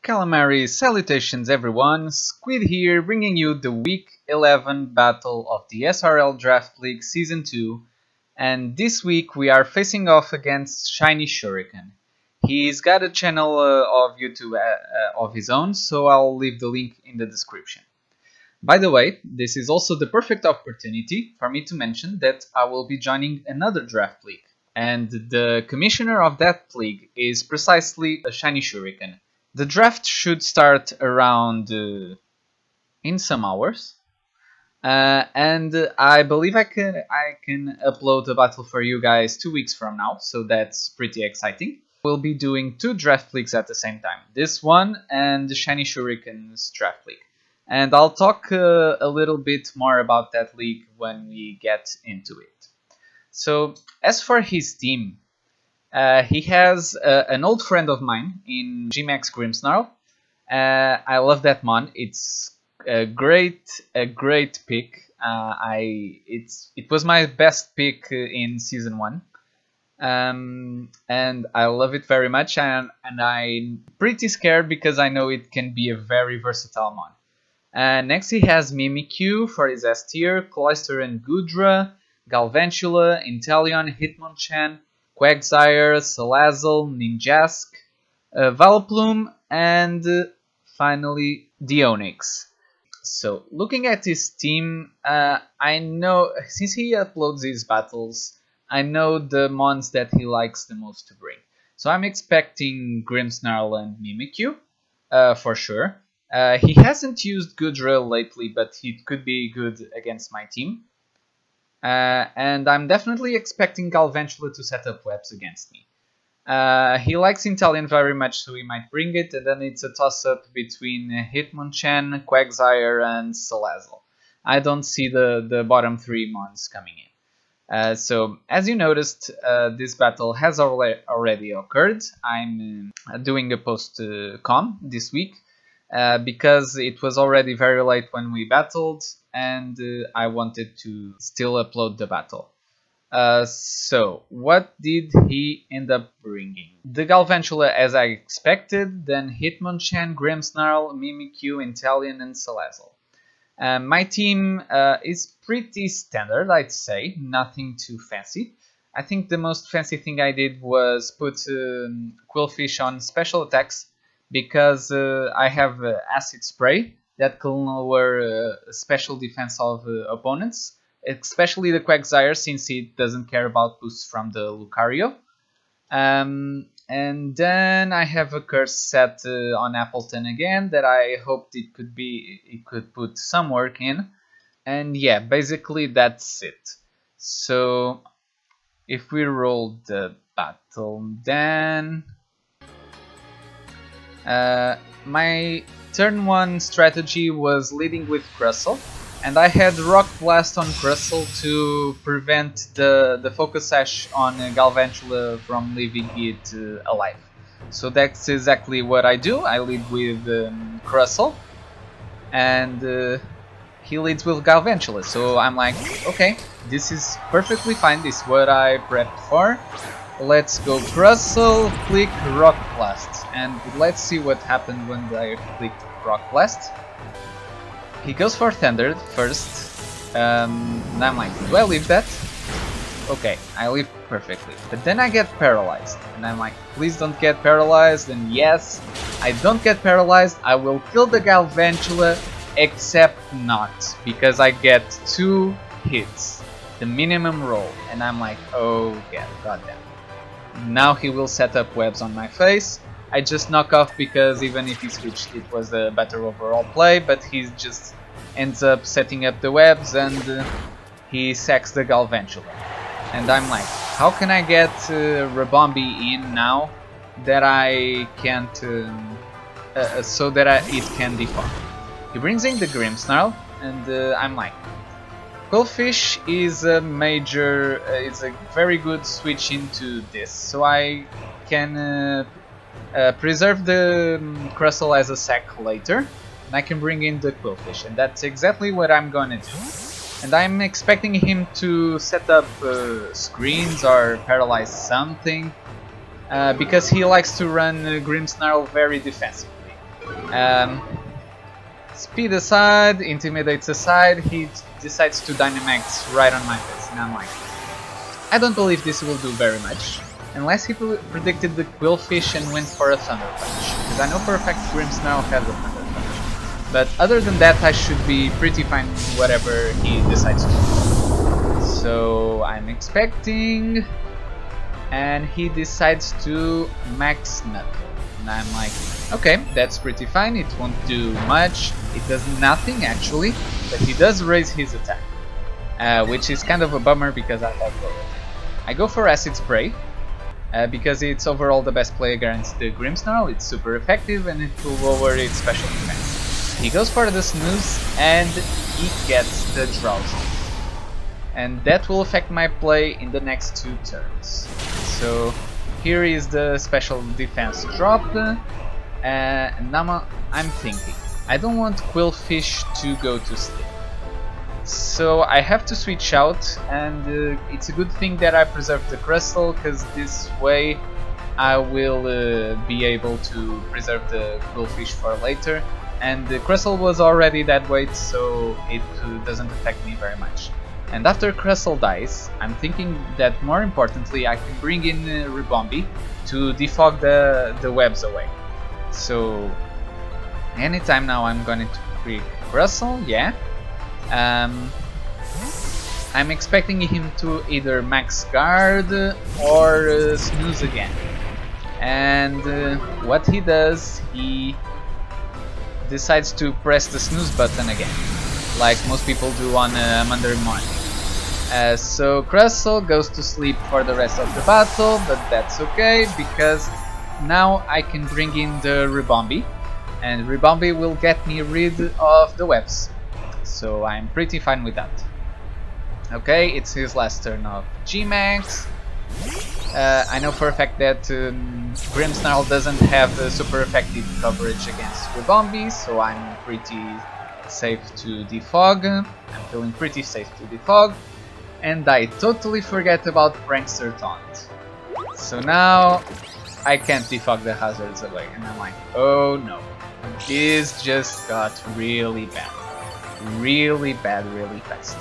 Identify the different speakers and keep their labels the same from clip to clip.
Speaker 1: Calamari salutations everyone, Squid here bringing you the week 11 battle of the SRL Draft League Season 2, and this week we are facing off against ShinyShuriken. He's got a channel of YouTube of his own, so I'll leave the link in the description. By the way, this is also the perfect opportunity for me to mention that I will be joining another draft league, and the commissioner of that league is precisely a ShinyShuriken. The draft should start around in some hours, and I believe I can upload a battle for you guys 2 weeks from now, so that's pretty exciting. We'll be doing 2 draft leagues at the same time, this one and the ShinyShuriken's draft league, and I'll talk a little bit more about that league when we get into it. So as for his team, he has an old friend of mine in Gmax Grimsnarl. I love that mon. It's a great pick. It was my best pick in season 1, and I love it very much. And I'm pretty scared because I know it can be a very versatile mon. Next he has Mimikyu for his S tier, Cloyster and Gudra, Galvantula, Inteleon, Hitmonchan, Quagsire, Salazzle, Ninjask, Vileplume, and finally Deonix. So, looking at his team, I know, since he uploads these battles, I know the mons that he likes the most to bring. So I'm expecting Grimmsnarl and Mimikyu, for sure. He hasn't used Gudra lately, but he could be good against my team. And I'm definitely expecting Galvantula to set up webs against me. He likes Inteleon very much, so he might bring it, and then it's a toss-up between Hitmonchan, Quagsire, and Salazzle. I don't see the bottom 3 mons coming in. So, as you noticed, this battle has already occurred. I'm doing a post-com this week, because it was already very late when we battled, and I wanted to still upload the battle. So, what did he end up bringing? The Galvantula as I expected, then Hitmonchan, Grimmsnarl, Mimikyu, Inteleon, and Salazzle. My team is pretty standard, I'd say, nothing too fancy. I think the most fancy thing I did was put Qwilfish on special attacks, because I have Acid Spray that can lower special defense of opponents, especially the Quagsire, since it doesn't care about boosts from the Lucario. And then I have a curse set on Appleton again that I hoped it could put some work in. And yeah, basically that's it. So if we roll the battle, then my turn 1 strategy was leading with Crustle, and I had Rock Blast on Crustle to prevent the Focus Sash on Galvantula from leaving it alive. So that's exactly what I do. I lead with Crustle, and he leads with Galvantula. So I'm like, okay, this is perfectly fine, this is what I prepped for. Let's go Crustle, click Rock Blast, and let's see what happened when I clicked Rock Blast. He goes for Thunder first, and I'm like, do I leave that? Okay, I leave perfectly, but then I get paralyzed, and I'm like, please don't get paralyzed, and yes, I don't get paralyzed. I will kill the Galvantula, except not, because I get 2 hits, the minimum roll, and I'm like, oh yeah, goddamn. Now he will set up webs on my face. I just knock off because even if he switched, it was a better overall play, but he just ends up setting up the webs, and he sacks the Galvantula. And I'm like, how can I get Rabombi in now that I can't, so that it can default? He brings in the Grimmsnarl, and I'm like, Qwilfish is a very good switch into this, so I can preserve the Crustle as a sack later, and I can bring in the Qwilfish, and that's exactly what I'm gonna do. And I'm expecting him to set up screens or paralyze something, because he likes to run Grimmsnarl very defensively. Um, Speed aside, intimidates aside, he decides to Dynamax right on my face, and I'm like, I don't believe this will do very much, unless he predicted the Quillfish and went for a Thunder Punch, because I know for a fact Grimmsnarl has a Thunder Punch. But other than that, I should be pretty fine whatever he decides to do. So I'm expecting, and he decides to Max Knuckle. And I'm like, okay, that's pretty fine, it won't do much, it does nothing actually, but he does raise his attack, which is kind of a bummer because I have lower. I go for Acid Spray, because it's overall the best play against the Grimmsnarl, it's super effective and it will lower its special defense. He goes for the Snooze and he gets the Drowsy. And that will affect my play in the next 2 turns. So here is the special defense drop, and now I'm thinking, I don't want Quillfish to go to sleep. So I have to switch out, and it's a good thing that I preserved the Crystal, because this way I will be able to preserve the Quillfish for later. And the Crystal was already dead weight, so it doesn't affect me very much. And after Crystal dies, I'm thinking that more importantly I can bring in Ribombee to defog the webs away. So anytime now I'm going to click Crystal, yeah. I'm expecting him to either max guard or snooze again. And what he does, he decides to press the snooze button again, like most people do on Monday morning. So Crystal goes to sleep for the rest of the battle, but that's okay, because now I can bring in the Ribombee, and Ribombee will get me rid of the webs. So I'm pretty fine with that. Okay, it's his last turn of G-Max. I know for a fact that Grimmsnarl doesn't have super effective coverage against Ribombee, so I'm pretty safe to defog. I'm feeling pretty safe to defog. And I totally forget about Prankster Taunt. So now I can't defog the hazards away, and I'm like, oh no, this just got really bad. Really bad, really fast.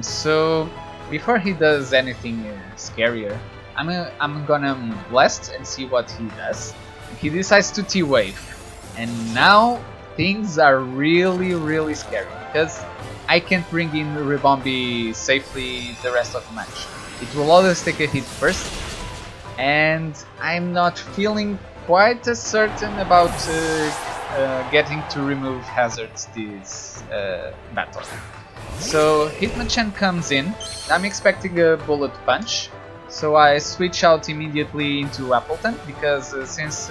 Speaker 1: So before he does anything scarier, I'm gonna blast and see what he does. He decides to T-Wave, and now things are really scary, because I can't bring in Ribombee safely the rest of the match. It will always take a hit first, and I'm not feeling quite as certain about getting to remove hazards this battle. So Hitmonchan comes in, I'm expecting a Bullet Punch, so I switch out immediately into Appleton, because since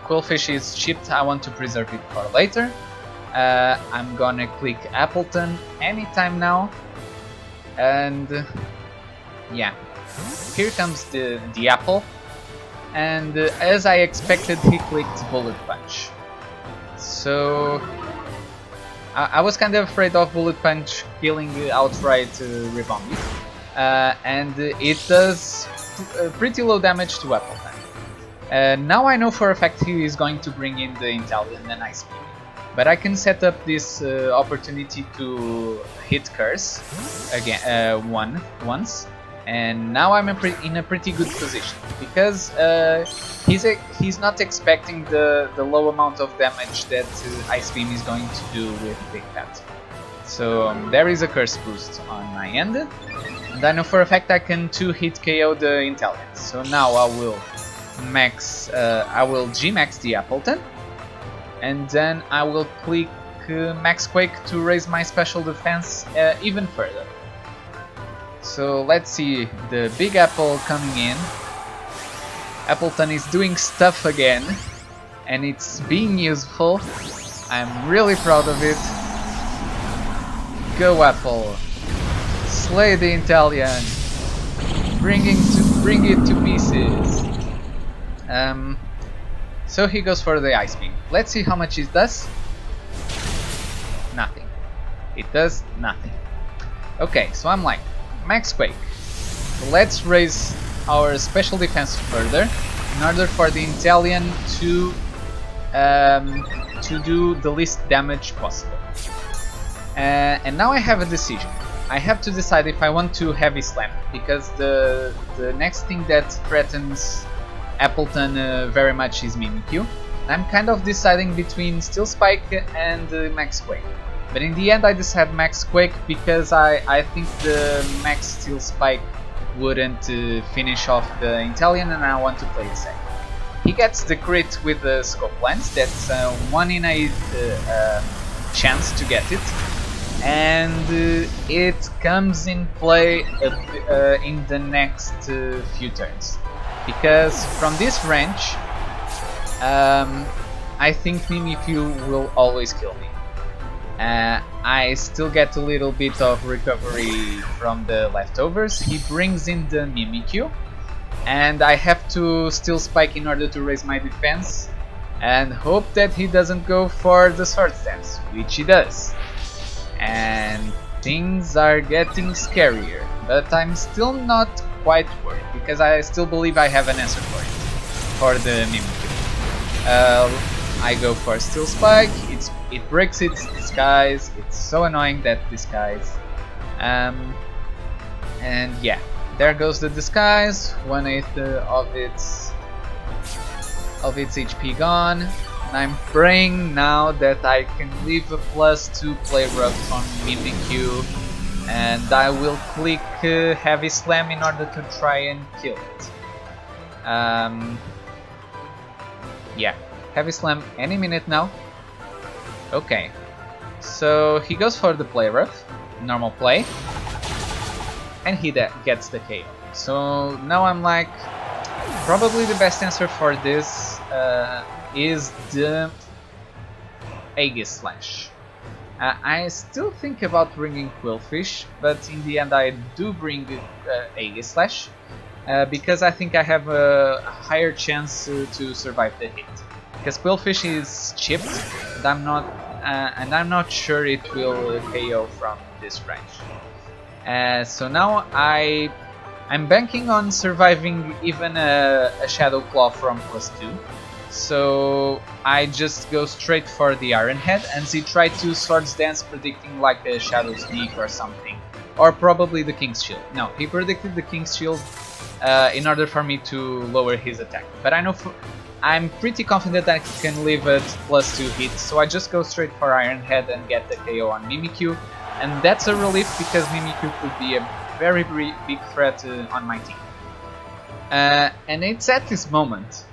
Speaker 1: Quillfish is chipped, I want to preserve it for later. I'm gonna click Appleton anytime now, and yeah, here comes the apple, and as I expected, he clicked Bullet Punch. So I was kind of afraid of Bullet Punch killing outright Ribombee, and it does pretty low damage to Appleton. Now I know for a fact he is going to bring in the Inteleon and Ice Beam, but I can set up this opportunity to hit Curse again once, and now I'm in a pretty good position, because he's not expecting the low amount of damage that Ice Beam is going to do with Big Cat. So there is a Curse boost on my end, and I know for a fact I can 2-hit KO the Inteleon. So now I will G-Max the Appleton, and then I will click Max Quake to raise my special defense even further. So let's see, the Big Apple coming in. Appleton is doing stuff again, and it's being useful. I'm really proud of it. Go Apple! Slay the Inteleon! Bring it to pieces! So he goes for the Ice Beam. Let's see how much it does. Nothing. It does nothing. Okay, so I'm like, Max Quake. So let's raise our special defense further. in order for the Intellion to do the least damage possible. And now I have a decision. I have to decide if I want to Heavy Slam, because the next thing that threatens Appleton very much is Mimikyu. I'm kind of deciding between Steel Spike and Max Quake. But in the end I decide Max Quake because I think the Max Steel Spike wouldn't finish off the Intellion, and I want to play it safe. He gets the crit with the Scope Lens, that's 1 in 8 chance to get it. And it comes in play in the next few turns. Because from this range, I think Mimikyu will always kill me. I still get a little bit of recovery from the leftovers. He brings in the Mimikyu, and I have to Steel Spike in order to raise my defense and hope that he doesn't go for the Sword Stance, which he does. And things are getting scarier, but I'm still not quite worried because I still believe I have an answer for it, for the Mimikyu. I go for Steel Spike, it breaks its disguise, it's so annoying that disguise. And yeah, there goes the disguise, 1/8 of its HP gone. And I'm praying now that I can leave a +2 play rough on Mimikyu, and I will click Heavy Slam in order to try and kill it. Yeah, Heavy Slam any minute now. Okay, so he goes for the play rough, normal play, and he gets the KO. So now I'm like, probably the best answer for this is the Aegis Slash. I still think about bringing Quillfish, but in the end I do bring Aegis Slash because I think I have a higher chance to survive the hit. Because Quillfish is chipped, and I'm not sure it will KO from this range. So now I'm banking on surviving even a Shadow Claw from +2. So I just go straight for the Iron Head, and he tried to Swords Dance predicting like a Shadow Sneak or something. Or probably the King's Shield. No, he predicted the King's Shield in order for me to lower his attack. But I know I'm pretty confident that I can live at +2 hits, so I just go straight for Iron Head and get the KO on Mimikyu. And that's a relief because Mimikyu could be a very big threat on my team. And it's at this moment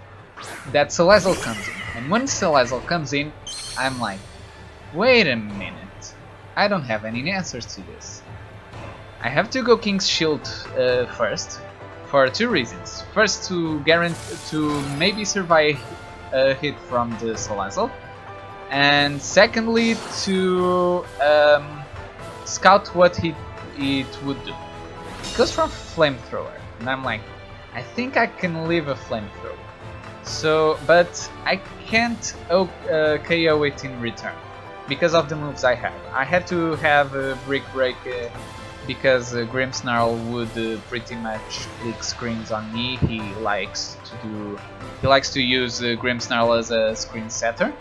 Speaker 1: that Salazzle comes in. And when Salazzle comes in, I'm like, wait a minute, I don't have any answers to this. I have to go King's Shield first, for 2 reasons. First, to maybe survive a hit from the Salazzle, and secondly, to scout what it would do. It goes from Flamethrower, and I'm like, I think I can leave a Flamethrower. So, but I can't KO it in return because of the moves I have. I had to have a Brick Break because Grimmsnarl would pretty much click screens on me. He likes to use Grimmsnarl as a screen setter.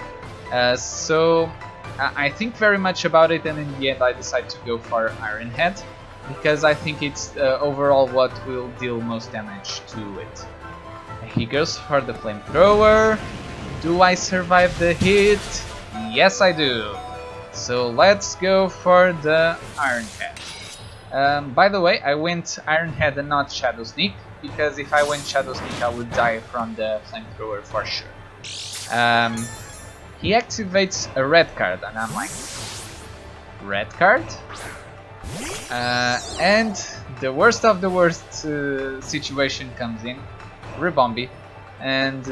Speaker 1: So I think very much about it, and in the end I decide to go for Iron Head because I think it's overall what will deal most damage to it. He goes for the Flamethrower. Do I survive the hit? Yes, I do. So let's go for the Iron Head. By the way, I went Iron Head and not Shadow Sneak, because if I went Shadow Sneak I would die from the Flamethrower for sure. He activates a red card, and I'm like, red card? And the worst of the worst situation comes in, Rebombi, and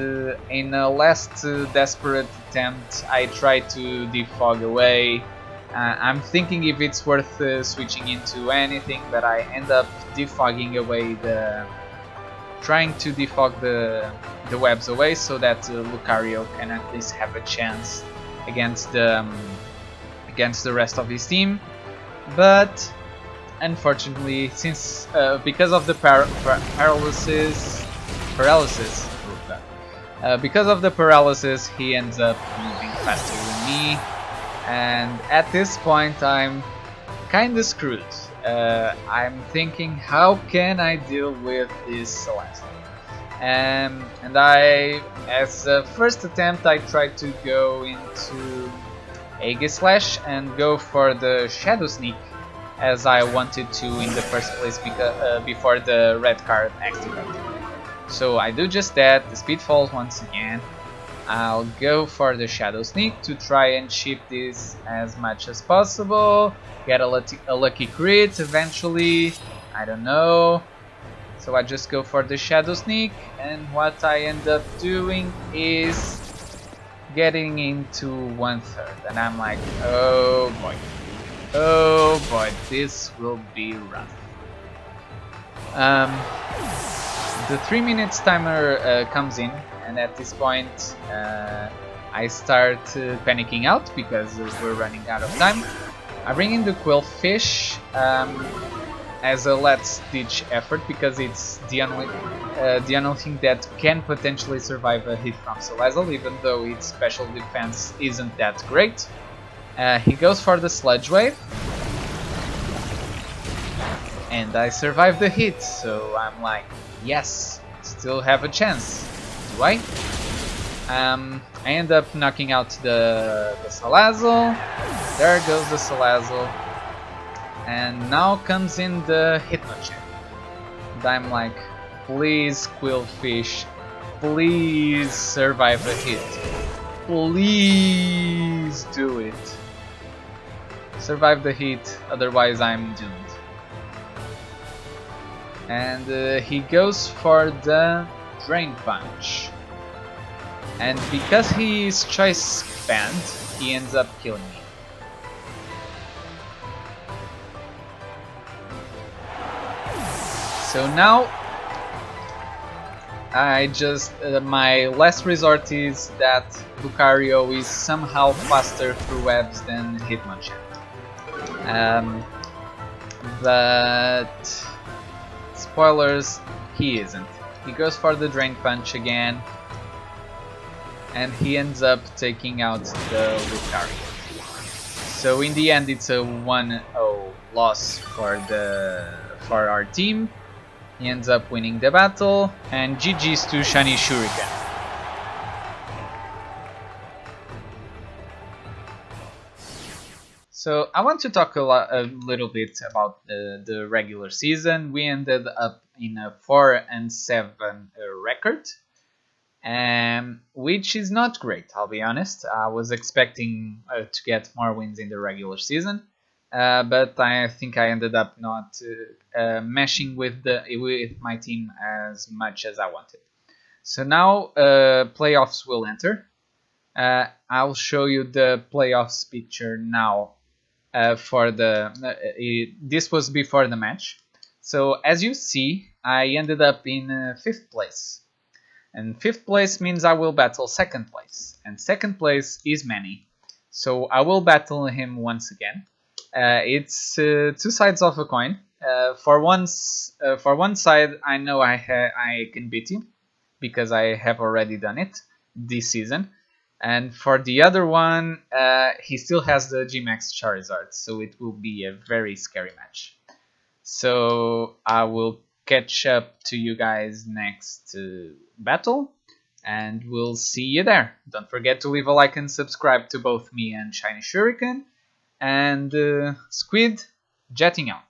Speaker 1: in a last desperate attempt I try to defog away. I'm thinking if it's worth switching into anything, but I end up defogging away trying to defog the webs away so that Lucario can at least have a chance against the rest of his team. But unfortunately, since because of the paralysis, Because of the paralysis, he ends up moving faster than me, and at this point I'm kinda screwed. I'm thinking, how can I deal with this Celeste? And as a first attempt, I tried to go into Aegis Slash and go for the Shadow Sneak, as I wanted to in the first place before the red card activated. So I do just that, the speed falls once again. I'll go for the Shadow Sneak to try and chip this as much as possible, get a lucky crit eventually, I don't know. So I just go for the Shadow Sneak, and what I end up doing is getting into 1/3, and I'm like, oh boy, this will be rough. The 3 minutes timer comes in, and at this point I start panicking out because we're running out of time. I bring in the Quillfish as a last ditch effort because it's the only thing that can potentially survive a hit from Salazzle, even though its special defense isn't that great. He goes for the Sludge Wave, and I survive the hit, so I'm like, yes, still have a chance. Do I? I end up knocking out the Salazzle. There goes the Salazzle. And now comes in the Hitmonchan. And I'm like, please Quillfish, please survive a hit. Please do it. Survive the hit, otherwise I'm doomed. And he goes for the Drain Punch. And because he is choice banned, he ends up killing me. So now, I just my last resort is that Lucario is somehow faster through webs than Hitmonchan. But spoilers, he isn't. He goes for the Drain Punch again, and he ends up taking out the Lucario. So in the end, it's a 1-0 loss for our team. He ends up winning the battle, and GG's to ShinyShuriken. So I want to talk a little bit about the regular season. We ended up in a 4-7 record, which is not great, I'll be honest. I was expecting to get more wins in the regular season. But I think I ended up not meshing with my team as much as I wanted. So now playoffs will enter. I'll show you the playoffs picture now. This was before the match. So as you see, I ended up in 5th place, and 5th place means I will battle 2nd place, and 2nd place is Manny. So I will battle him once again. It's two sides of a coin. For one side, I know I can beat him because I have already done it this season, and for the other one, he still has the G-Max Charizard, so it will be a very scary match. So I will catch up to you guys next battle, and we'll see you there. Don't forget to leave a like and subscribe to both me and ShinyShuriken. And Squid, jetting out.